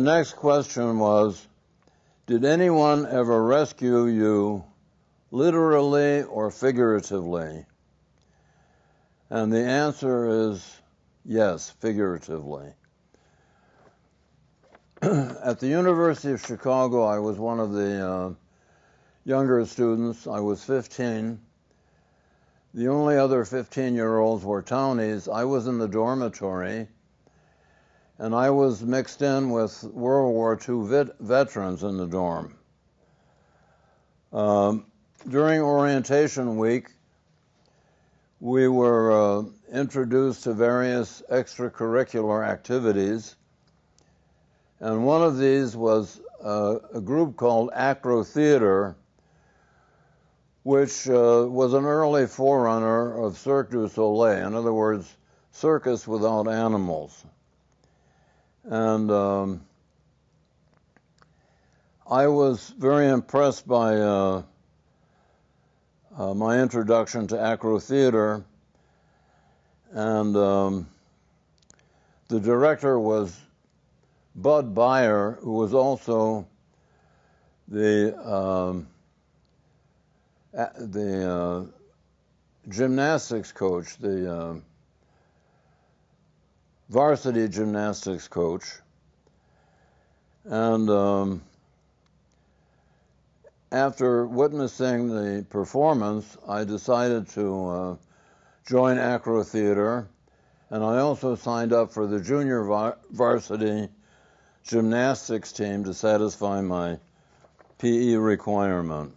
next question was, did anyone ever rescue you literally or figuratively? And the answer is yes, figuratively. At the University of Chicago, I was one of the younger students. I was 15. The only other 15-year-olds were townies. I was in the dormitory, and I was mixed in with World War II veterans in the dorm. During orientation week, we were introduced to various extracurricular activities, and one of these was a group called Acro Theater, which was an early forerunner of Cirque du Soleil. In other words, circus without animals. And I was very impressed by my introduction to Acro Theater, and the director was Bud Beyer, who was also the gymnastics coach, the varsity gymnastics coach. And after witnessing the performance, I decided to join Acro Theater, and I also signed up for the junior varsity gymnastics team to satisfy my PE requirement.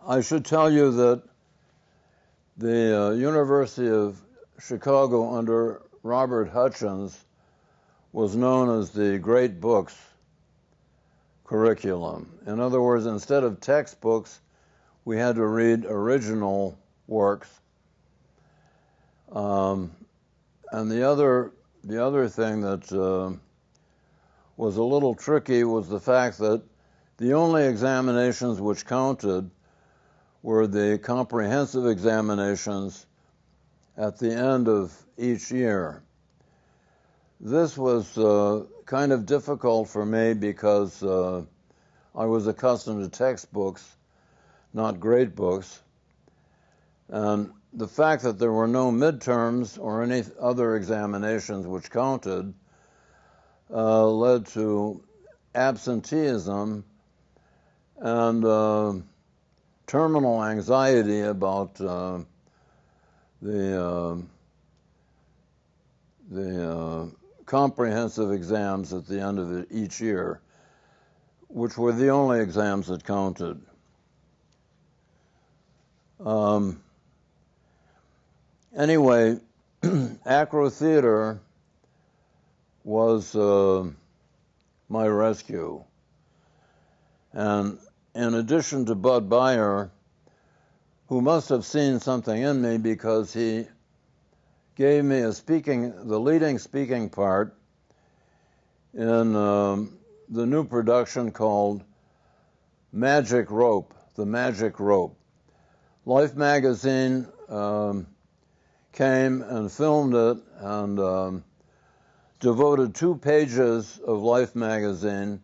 I should tell you that the University of Chicago under Robert Hutchins was known as the Great Books curriculum. In other words, instead of textbooks, we had to read original works. And the other thing that was a little tricky was the fact that the only examinations which counted were the comprehensive examinations at the end of each year. This was kind of difficult for me because I was accustomed to textbooks, not grade books. And the fact that there were no midterms or any other examinations which counted led to absenteeism and terminal anxiety about the comprehensive exams at the end of each year, which were the only exams that counted. Anyway, Acro Theater was my rescue. And in addition to Bud Beyer, who must have seen something in me because he gave me the leading speaking part in the new production called Magic Rope, The Magic Rope. Life magazine came and filmed it and devoted 2 pages of Life magazine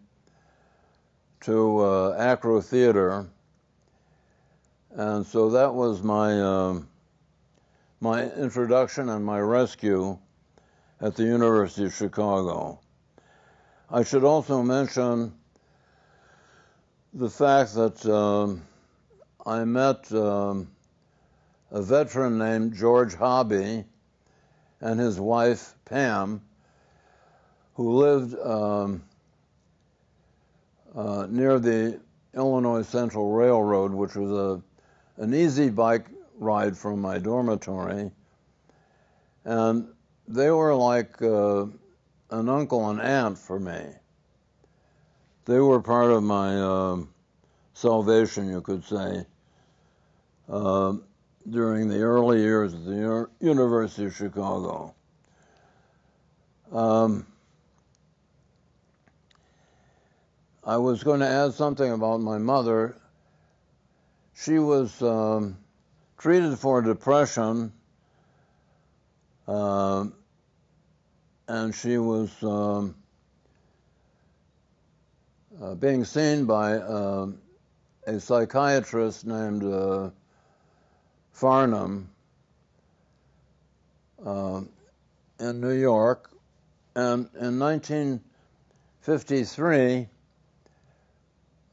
to Acro Theater, and so that was my my introduction and my rescue at the University of Chicago. I should also mention the fact that I met a veteran named George Hobby and his wife Pam, who lived near the Illinois Central Railroad, which was an easy bike ride from my dormitory. And they were like an uncle and aunt for me. They were part of my salvation, you could say, during the early years at the University of Chicago. I was going to add something about my mother. She was treated for depression, and she was being seen by a psychiatrist named Farnham in New York, and in 1953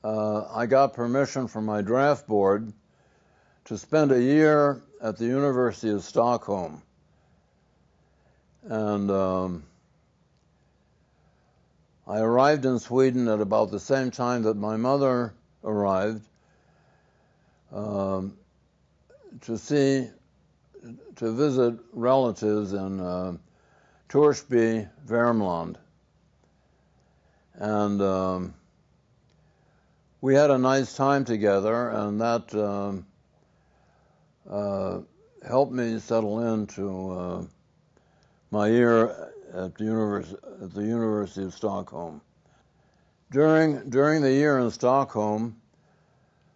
I got permission from my draft board to spend a year at the University of Stockholm. And I arrived in Sweden at about the same time that my mother arrived to visit relatives in Torsby, Värmland. And we had a nice time together, and that helped me settle into my year at the University of Stockholm. During the year in Stockholm,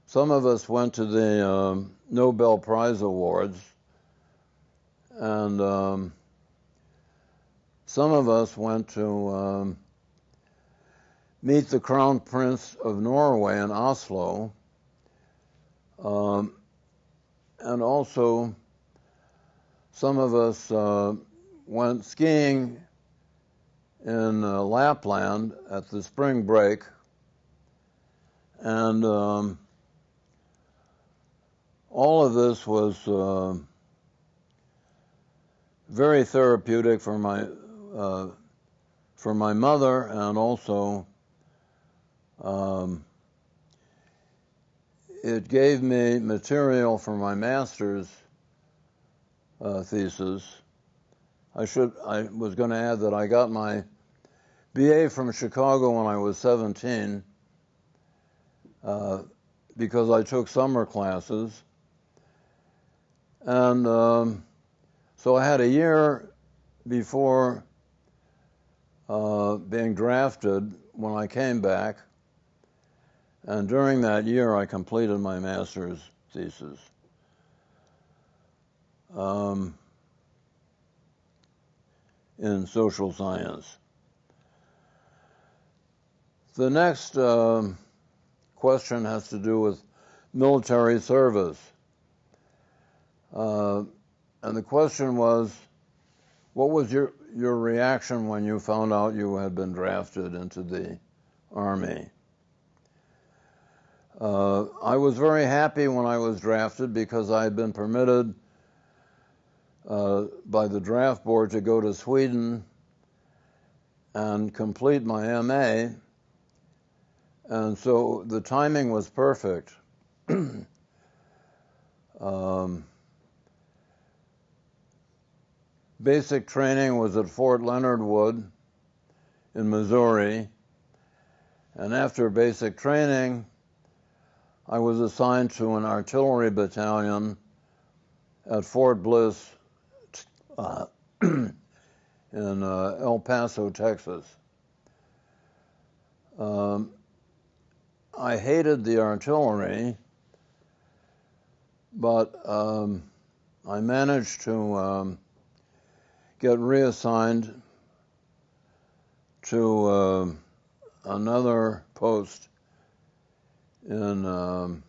some of us went to the Nobel Prize Awards, and some of us went to meet the Crown Prince of Norway in Oslo, and also some of us went skiing in Lapland at the spring break, and all of this was very therapeutic for my mother, and also it gave me material for my master's thesis. I was going to add that I got my BA from Chicago when I was 17 because I took summer classes. And so I had a year before being drafted when I came back. And during that year, I completed my master's thesis. In social science. The next question has to do with military service. And the question was, what was your reaction when you found out you had been drafted into the Army? I was very happy when I was drafted because I had been permitted by the draft board to go to Sweden and complete my MA, and so the timing was perfect. Basic training was at Fort Leonard Wood in Missouri, and after basic training I was assigned to an artillery battalion at Fort Bliss in El Paso, Texas. I hated the artillery, but I managed to get reassigned to another post in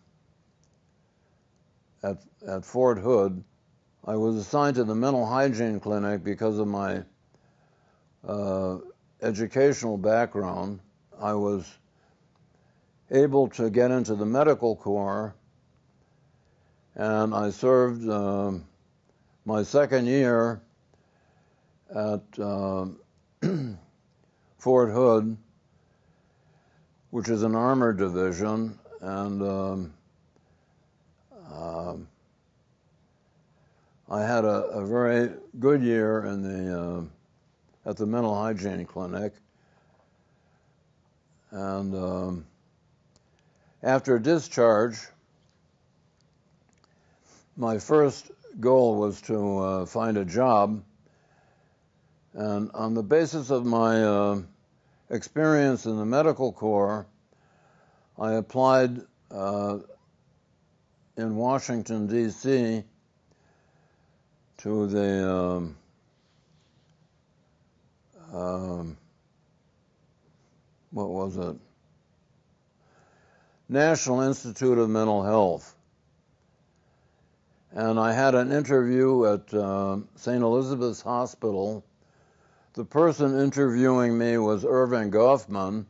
at Fort Hood. I was assigned to the mental hygiene clinic because of my educational background. I was able to get into the medical corps, and I served my second year at Fort Hood, which is an armored division, and I had a very good year in the at the mental hygiene clinic, and after discharge, my first goal was to find a job, and on the basis of my experience in the medical corps, I applied in Washington, D.C. to the what was it? National Institute of Mental Health. And I had an interview at St. Elizabeth's Hospital. The person interviewing me was Irving Goffman,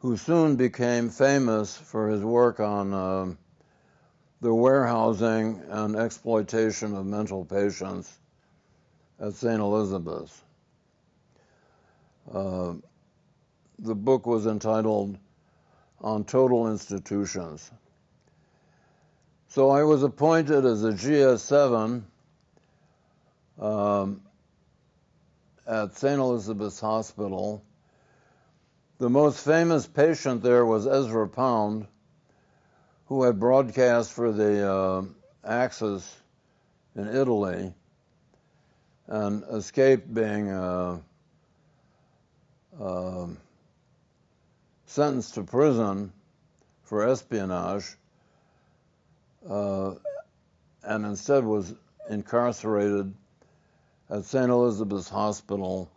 who soon became famous for his work on the warehousing and exploitation of mental patients at St. Elizabeth's. The book was entitled On Total Institutions. So I was appointed as a GS7 at St. Elizabeth's Hospital. The most famous patient there was Ezra Pound, who had broadcast for the Axis in Italy and escaped being sentenced to prison for espionage, and instead was incarcerated at St. Elizabeth's Hospital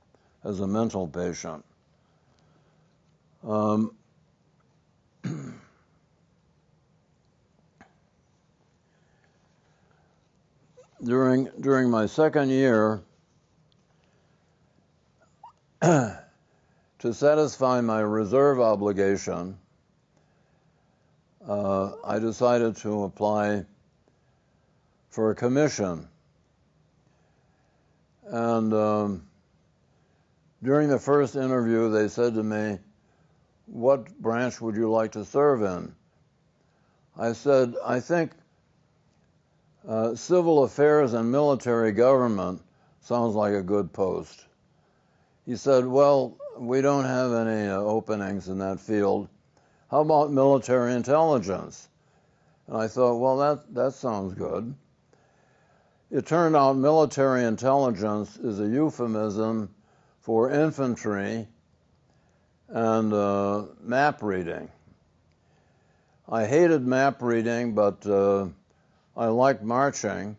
as a mental patient. During my second year, to satisfy my reserve obligation, I decided to apply for a commission. And during the first interview, they said to me, "What branch would you like to serve in?" I said, "I think civil affairs and military government sounds like a good post." He said, "Well, we don't have any openings in that field. How about military intelligence?" And I thought, well, that sounds good. It turned out military intelligence is a euphemism for infantry and map reading. I hated map reading, but I liked marching.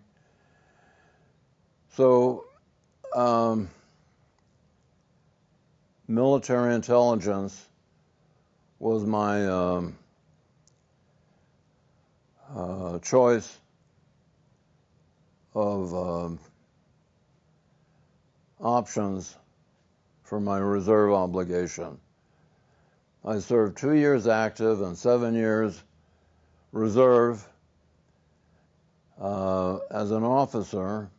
So military intelligence was my choice of options for my reserve obligation. I served 2 years active and 7 years reserve as an officer,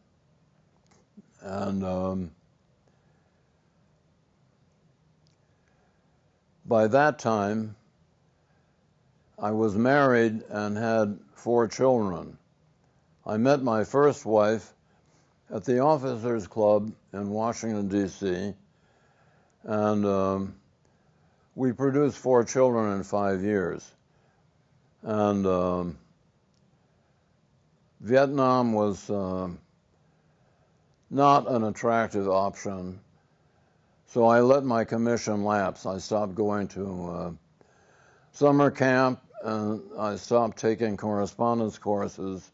and by that time I was married and had 4 children. I met my first wife at the Officers Club in Washington, D.C., and we produced 4 children in 5 years. And Vietnam was not an attractive option, so I let my commission lapse. I stopped going to summer camp, and I stopped taking correspondence courses,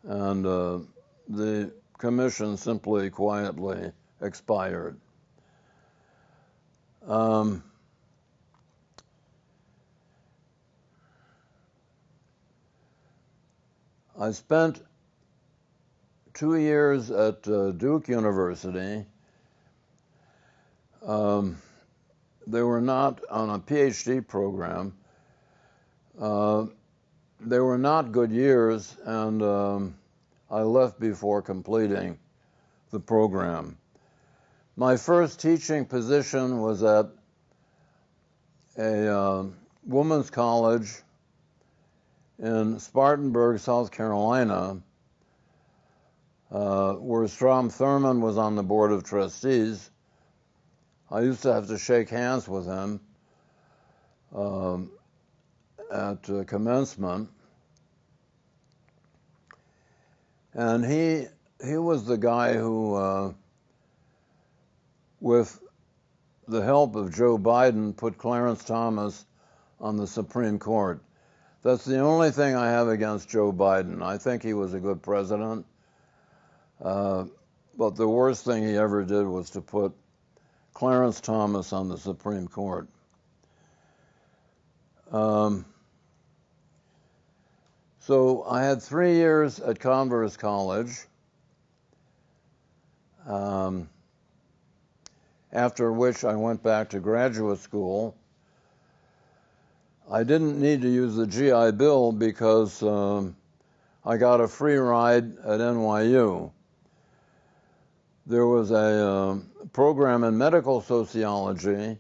and the commission simply quietly expired. I spent 2 years at Duke University. They were not on a PhD program. They were not good years, and I left before completing the program. My first teaching position was at a women's college in Spartanburg, South Carolina, where Strom Thurmond was on the board of trustees. I used to have to shake hands with him at commencement. And he was the guy who, with the help of Joe Biden, put Clarence Thomas on the Supreme Court. That's the only thing I have against Joe Biden. I think he was a good president. But the worst thing he ever did was to put Clarence Thomas on the Supreme Court. So I had 3 years at Converse College, after which I went back to graduate school. I didn't need to use the GI Bill because I got a free ride at NYU. There was a program in medical sociology,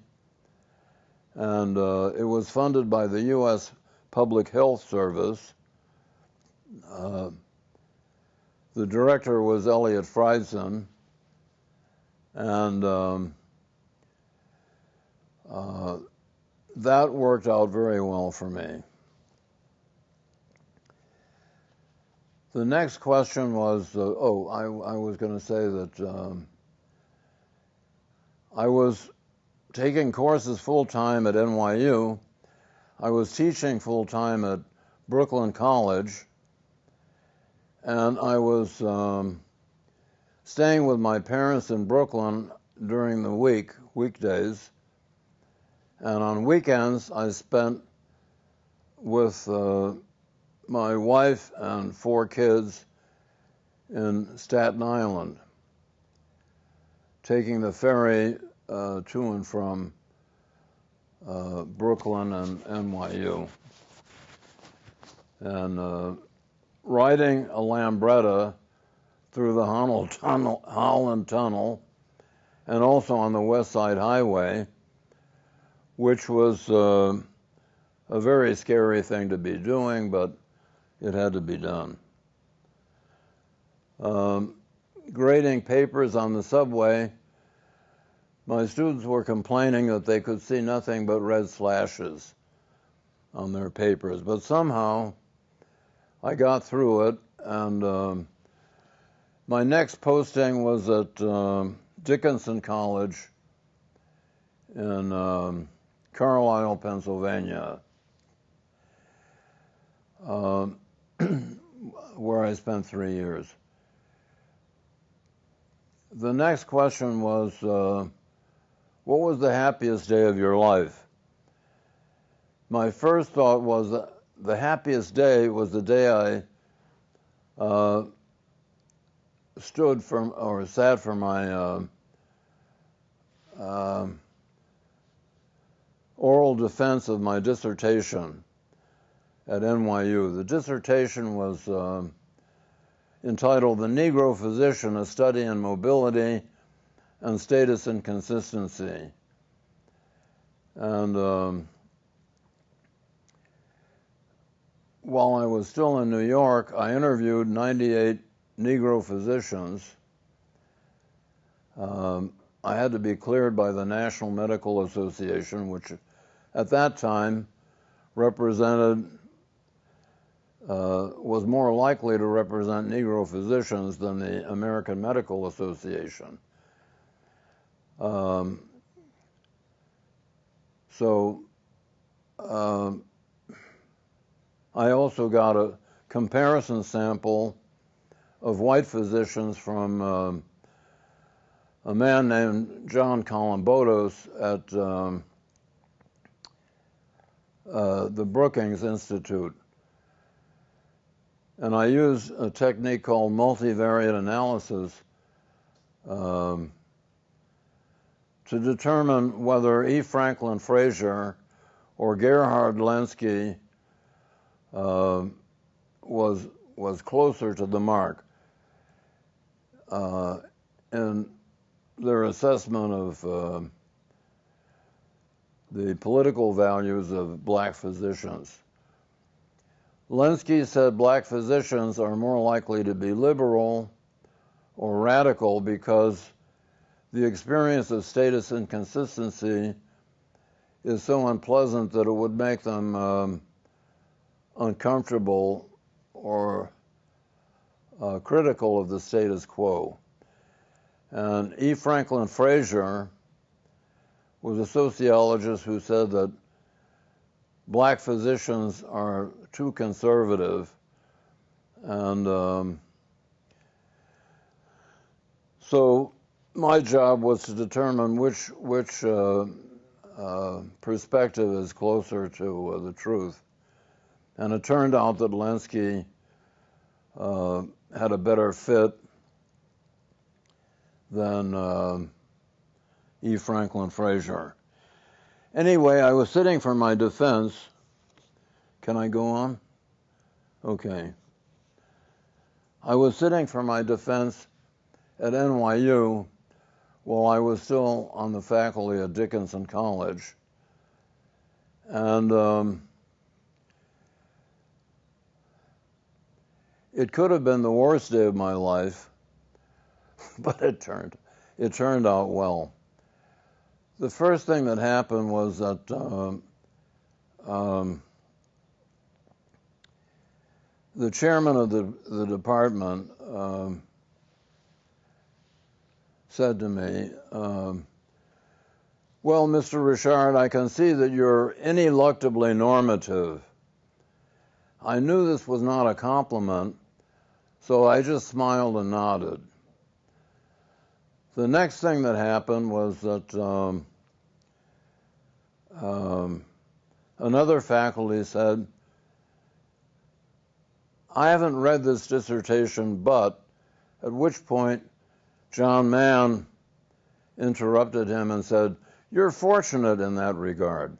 and it was funded by the U.S. Public Health Service. The director was Elliot Friedson, and that worked out very well for me. The next question was, I was going to say that I was taking courses full-time at NYU. I was teaching full-time at Brooklyn College, and I was staying with my parents in Brooklyn during the weekdays, and on weekends I spent with my wife and 4 kids in Staten Island, taking the ferry to and from Brooklyn and NYU, and riding a Lambretta through the Holland Tunnel, and also on the West Side Highway, which was a very scary thing to be doing, but it had to be done. Grading papers on the subway, my students were complaining that they could see nothing but red slashes on their papers, but somehow I got through it, and my next posting was at Dickinson College in Carlisle, Pennsylvania, where I spent 3 years. The next question was, what was the happiest day of your life? My first thought was that the happiest day was the day I sat for my oral defense of my dissertation at NYU. The dissertation was entitled "The Negro Physician: A Study in Mobility and Status Inconsistency." And while I was still in New York, I interviewed 98 Negro physicians. I had to be cleared by the National Medical Association, which at that time was more likely to represent Negro physicians than the American Medical Association. I also got a comparison sample of white physicians from a man named John Columbotos at the Brookings Institute. And I used a technique called multivariate analysis to determine whether E. Franklin Frazier or Gerhard Lenski was closer to the mark in their assessment of the political values of black physicians. Lenski said black physicians are more likely to be liberal or radical because the experience of status inconsistency is so unpleasant that it would make them uncomfortable or critical of the status quo. And E. Franklin Frazier was a sociologist who said that black physicians are too conservative, and so my job was to determine which perspective is closer to the truth. And it turned out that Lenski had a better fit than E. Franklin Frazier. Anyway, I was sitting for my defense. Can I go on? Okay. I was sitting for my defense at NYU while I was still on the faculty at Dickinson College. And it could have been the worst day of my life, but it turned out well. The first thing that happened was that the chairman of the department said to me, well, Mr. Richard, I can see that you're ineluctably normative. I knew this was not a compliment, so I just smiled and nodded. The next thing that happened was that another faculty said, I haven't read this dissertation, but, at which point John Mann interrupted him and said, you're fortunate in that regard.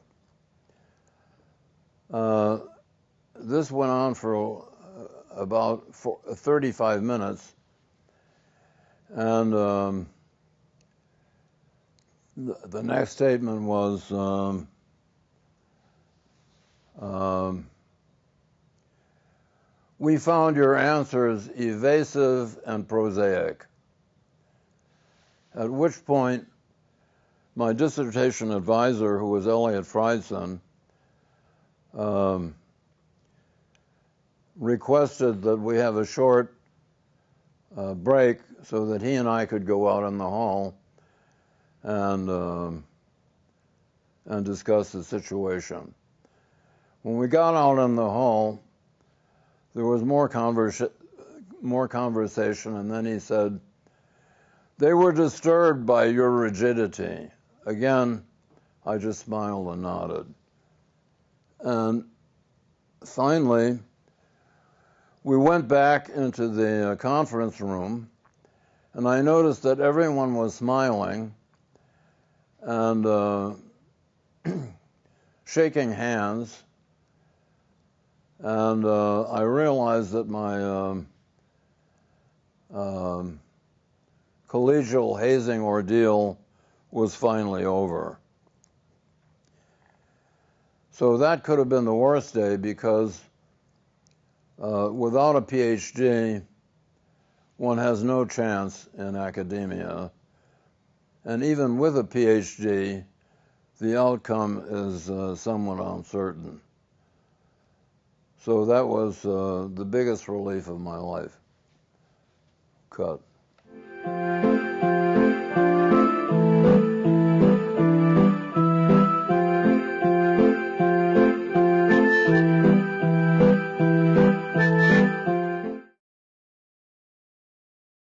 This went on for about 35 minutes, and the next statement was, we found your answers evasive and prosaic. At which point, my dissertation advisor, who was Elliot Friedson, requested that we have a short break so that he and I could go out in the hall and discuss the situation. When we got out in the hall, there was more conversation, and then he said, they were disturbed by your rigidity. Again, I just smiled and nodded. And finally, we went back into the conference room, and I noticed that everyone was smiling and shaking hands. And I realized that my collegial hazing ordeal was finally over. So that could have been the worst day because without a PhD, one has no chance in academia. And even with a PhD, the outcome is somewhat uncertain. So that was the biggest relief of my life. Cut.